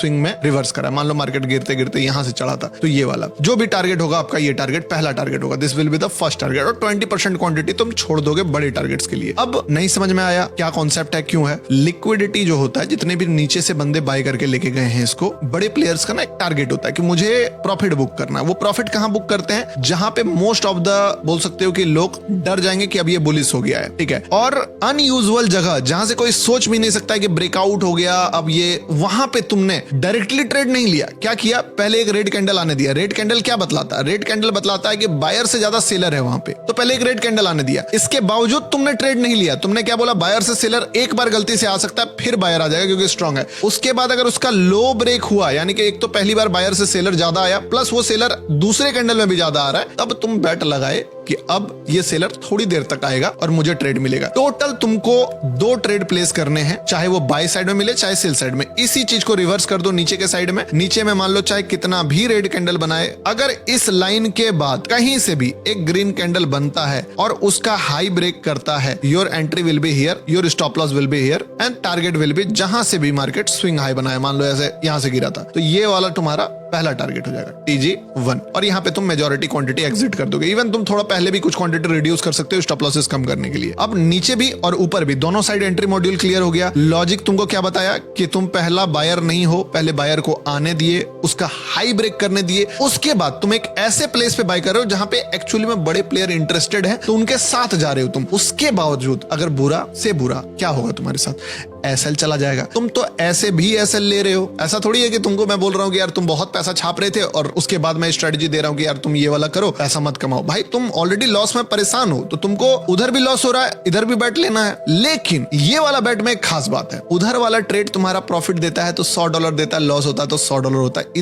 Swing में reverse करा, मान लो मार्केट गिरते गिरते यहां से चढ़ा था, तो ये वाला जो भी टारगेट होगा आपका, ये टारगेट पहला टारगेट होगा, this will be the first target, और 20% क्वांटिटी तुम छोड़ दोगे बड़े टारगेट्स के लिए। अब नहीं समझ में आया क्या कॉन्सेप्ट है, क्यों है? लिक्विडिटी जो होता है, जितने भी नीचे से बंदे बाय करके लेके गए हैं इसको, बड़े प्लेयर्स का ना एक टारगेट होता है कि मुझे प्रॉफिट बुक करना है। वो प्रॉफिट कहां बुक करते हैं? जहां पे मोस्ट ऑफ द बोल सकते हो कि लोग डर जाएंगे कि अब ये बुलिश हो गया है, ठीक है, और अनयूजुअल जगह जहां से कोई सोच भी नहीं सकता है कि ब्रेकआउट हो गया अब ये, वहां पे तुमने डायरेक्टली ट्रेड नहीं लिया। क्या किया? पहले एक रेड कैंडल आने दिया। रेड कैंडल क्या बतलाता है? रेड कैंडल बतलाता है कि बायर से ज्यादा सेलर है वहां पे, तो पहले एक रेड कैंडल आने दिया। इसके बावजूद तुमने ट्रेड नहीं लिया। तुमने क्या बोला? बायर से सेलर एक बार गलती से आ सकता है, फिर बायर आ जाएगा क्योंकि स्ट्रांग है। उसके बाद अगर उसका लो ब्रेक हुआ, यानी कि एक तो पहली बार बायर से सेलर ज्यादा आया, प्लस वो सेलर दूसरे कैंडल में भी ज्यादा आ रहा है, तब तुम बैट लगाए कि अब ये सेलर थोड़ी देर तक आएगा और मुझे ट्रेड मिलेगा। टोटल तुमको 2 ट्रेड प्लेस करने हैं, चाहे वो बाय साइड में मिले चाहे सेल साइड में। इसी चीज को रिवर्स कर दो नीचे के साइड में। नीचे में मान लो चाहे कितना भी रेड कैंडल बनाए, अगर इस लाइन के बाद कहीं से भी एक ग्रीन कैंडल बनता है और उसका हाई ब्रेक करता है, your entry will be here, your stop loss will be here and target will be जहां से भी मार्केट स्विंग हाई बनाए। मान लो ऐसे यहां से गिरा था, तो ये वाला तुम्हारा पहला टारगेट हो जाएगा TG1, और यहाँ पे तुम मेजॉरिटी क्वांटिटी एग्जिट कर दोगे। इवन तुम थोड़ा पहले भी कुछ क्वांटिटी रिड्यूस कर सकते हो स्टॉप लॉसेस कम करने के लिए। अब नीचे भी और ऊपर भी दोनों साइड एंट्री मॉड्यूल क्लियर हो गया। लॉजिक तुमको क्या बताया कि तुम पहला बायर नहीं हो, पहले बायर को आने दिए, उसका हाई ब्रेक करने दिए, उसके बाद तुम एक ऐसे प्लेस पे बाय कर रहे हो जहां पे एक्चुअली में बड़े प्लेयर इंटरेस्टेड है, तो उनके साथ जा रहे हो तुम। उसके बावजूद अगर बुरा से बुरा क्या होगा तुम्हारे साथ? एसएल चला जाएगा। तुम तो ऐसे भी एसएल ले रहे हो, ऐसा थोड़ी है कि तुमको मैं बोल रहा हूँ कि यार तुम बहुत पैसा छाप रहे थे और उसके बाद मैं स्ट्रेटजी दे रहा हूँ कि यार तुम ये वाला करो, पैसा मत कमाओ। भाई तुम ऑलरेडी लॉस में परेशान हो, तो तुमको उधर भी लॉस हो रहा है, इधर भी बैट लेना है। लेकिन ये वाला बैट में एक खास बात है, उधर वाला ट्रेड तुम्हारा प्रॉफिट देता है तो $100 देता है, लॉस होता है तो $100 होता है।